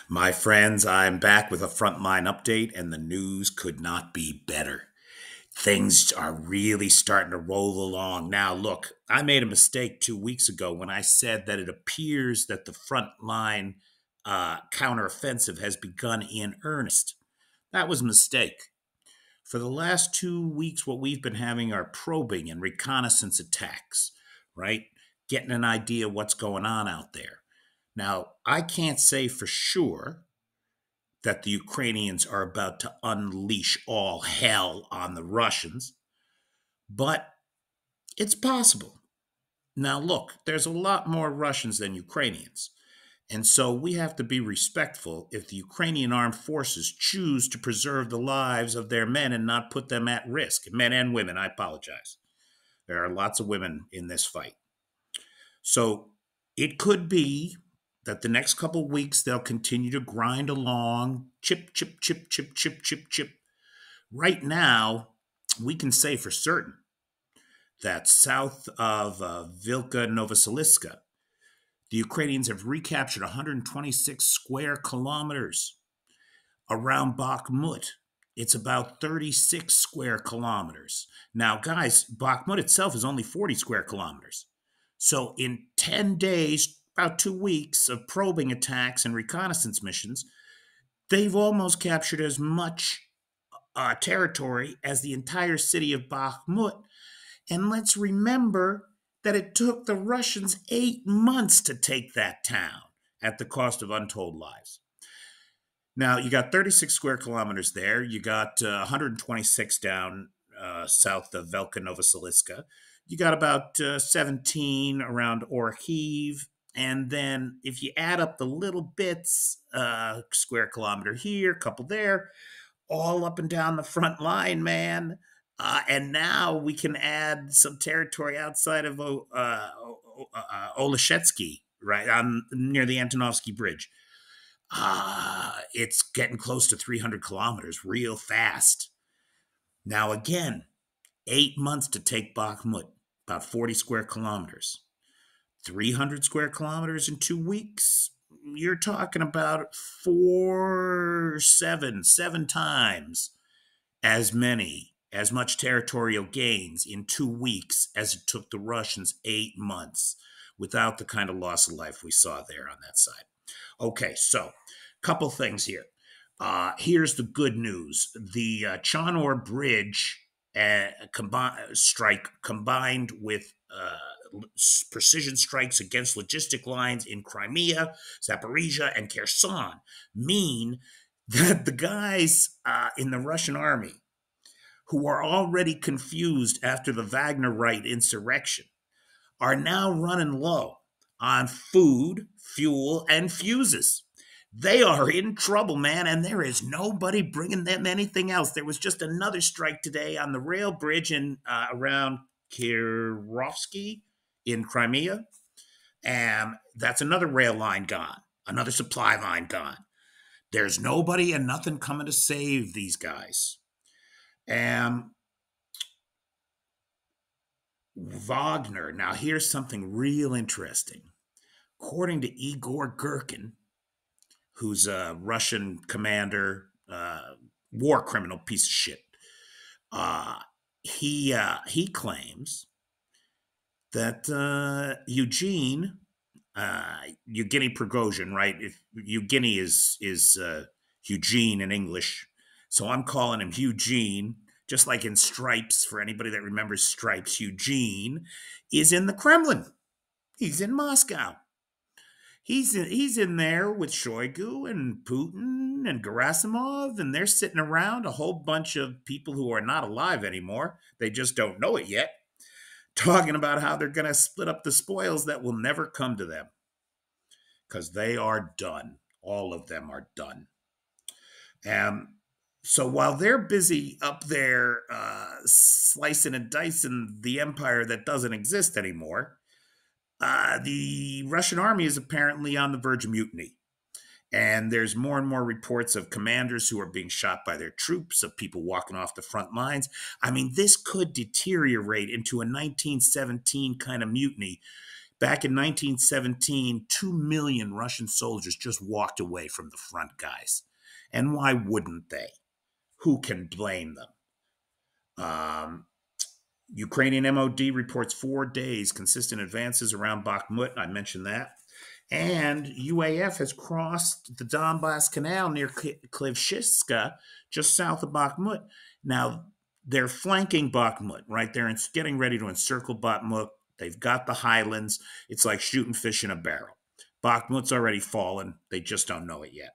My friends, I'm back with a Frontline update, and the news could not be better. Things are really starting to roll along. Now, look, I made a mistake 2 weeks ago when I said that it appears that the Frontline counteroffensive has begun in earnest. That was a mistake. For the last 2 weeks, what we've been having are probing and reconnaissance attacks, right? Getting an idea what's going on out there. Now, I can't say for sure that the Ukrainians are about to unleash all hell on the Russians, but it's possible. Now, look, there's a lot more Russians than Ukrainians. And so we have to be respectful if the Ukrainian armed forces choose to preserve the lives of their men and not put them at risk. Men and women, I apologize. There are lots of women in this fight. So it could be that the next couple of weeks they'll continue to grind along, chip, chip, chip, chip, chip, chip, chip. Right now, we can say for certain that south of Vilka Novosibirska, the Ukrainians have recaptured 126 square kilometers around Bakhmut. It's about 36 square kilometers. Now, guys, Bakhmut itself is only 40 square kilometers. So, in 10 days, about 2 weeks of probing attacks and reconnaissance missions, they've almost captured as much territory as the entire city of Bakhmut. And let's remember that it took the Russians 8 months to take that town at the cost of untold lives. Now, you got 36 square kilometers there. You got 126 down south of Velka Novosibirska. You got about 17 around Orkhiv. And then if you add up the little bits, square kilometer here, couple there, all up and down the front line, man. And now we can add some territory outside of Oleshetsky, right, on near the Antonovsky Bridge. It's getting close to 300 kilometers real fast. Now, again, 8 months to take Bakhmut, about 40 square kilometers. 300 square kilometers in 2 weeks. You're talking about seven times as much territorial gains in 2 weeks as it took the Russians 8 months without the kind of loss of life we saw there on that side. Okay, so couple things here. Here's the good news. The Chanor Bridge strike combined with precision strikes against logistic lines in Crimea, Zaporizhia, and Kherson mean that the guys in the Russian army who are already confused after the Wagner Right insurrection are now running low on food, fuel, and fuses. They are in trouble, man, and there is nobody bringing them anything else. There was just another strike today on the rail bridge in around Kirovsky in Crimea, and that's another rail line gone, another supply line gone. There's nobody and nothing coming to save these guys. Wagner. Now, here's something real interesting. According to Igor Girkin, who's a Russian commander, war criminal piece of shit, he claims that Eugene Evgeny Prigozhin, right? If Eugeny is Eugene in English, so I'm calling him Eugene, just like in Stripes. For anybody that remembers Stripes, Eugene is in the Kremlin. He's in Moscow. He's in there with Shoigu and Putin and Gerasimov, and they're sitting around, a whole bunch of people who are not alive anymore. They just don't know it yet, talking about how they're going to split up the spoils that will never come to them because they are done. All of them are done. So while they're busy up there slicing and dicing the empire that doesn't exist anymore, the Russian army is apparently on the verge of mutiny. And there's more and more reports of commanders who are being shot by their troops, of people walking off the front lines. I mean, this could deteriorate into a 1917 kind of mutiny Back in 1917, 2 million Russian soldiers just walked away from the front, guys. And why wouldn't they? Who can blame them? Ukrainian MOD reports 4 days consistent advances around Bakhmut. I mentioned that. And UAF has crossed the Donbass Canal near Klivshivka, just south of Bakhmut. Now, they're flanking Bakhmut, right? They're getting ready to encircle Bakhmut. They've got the highlands. It's like shooting fish in a barrel. Bakhmut's already fallen. They just don't know it yet.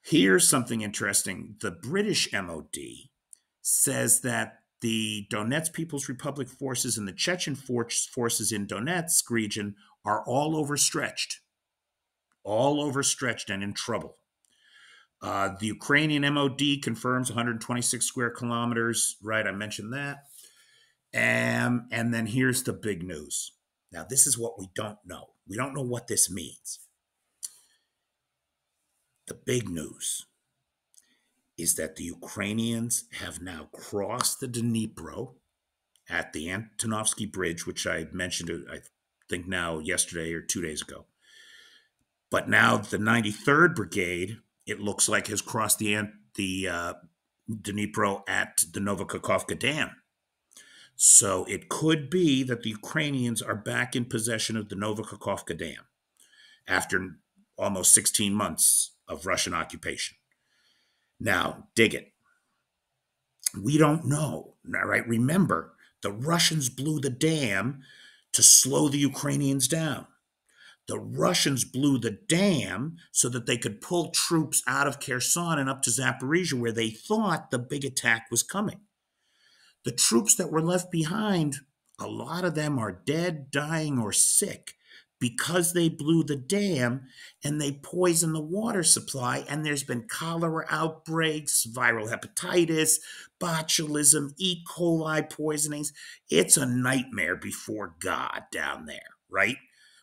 Here's something interesting. The British MOD says that the Donetsk People's Republic forces and the Chechen forces in Donetsk region are all overstretched and in trouble. The Ukrainian MOD confirms 126 square kilometers, right? I mentioned that. And then here's the big news. Now, this is what we don't know. We don't know what this means. The big news is that the Ukrainians have now crossed the Dnipro at the Antonovsky Bridge, which I mentioned, I think now yesterday or 2 days ago. But now the 93rd Brigade, it looks like, has crossed the Dnipro at the Novokakhovka Dam. So it could be that the Ukrainians are back in possession of the Novokakhovka Dam after almost 16 months of Russian occupation. Now, dig it. We don't know, right? Remember, the Russians blew the dam to slow the Ukrainians down. The Russians blew the dam so that they could pull troops out of Kherson and up to Zaporizhia, where they thought the big attack was coming. The troops that were left behind, a lot of them are dead, dying, or sick because they blew the dam and they poisoned the water supply. And there's been cholera outbreaks, viral hepatitis, botulism, E. coli poisonings. It's a nightmare before God down there, right?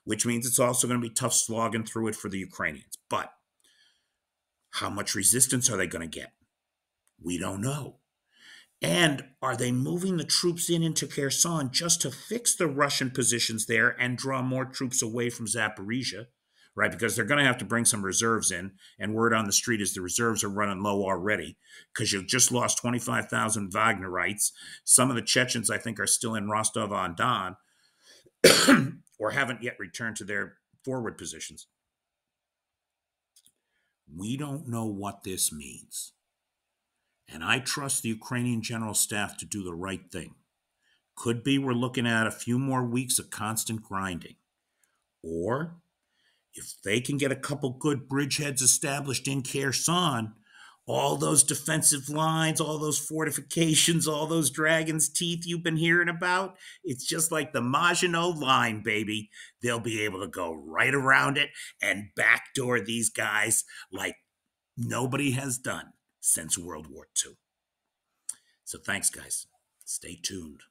Which means it's also going to be tough slogging through it for the Ukrainians. But how much resistance are they going to get? We don't know. And are they moving the troops into Kherson just to fix the Russian positions there and draw more troops away from Zaporizhia, right? Because they're going to have to bring some reserves in. And word on the street is the reserves are running low already because you've just lost 25,000 Wagnerites. Some of the Chechens, I think, are still in Rostov-on-Don or haven't yet returned to their forward positions. We don't know what this means. And I trust the Ukrainian General Staff to do the right thing. Could be we're looking at a few more weeks of constant grinding. Or if they can get a couple good bridgeheads established in Kherson, all those defensive lines, all those fortifications, all those dragon's teeth you've been hearing about, it's just like the Maginot Line, baby. They'll be able to go right around it and backdoor these guys like nobody has done since World War II. So thanks, guys. Stay tuned.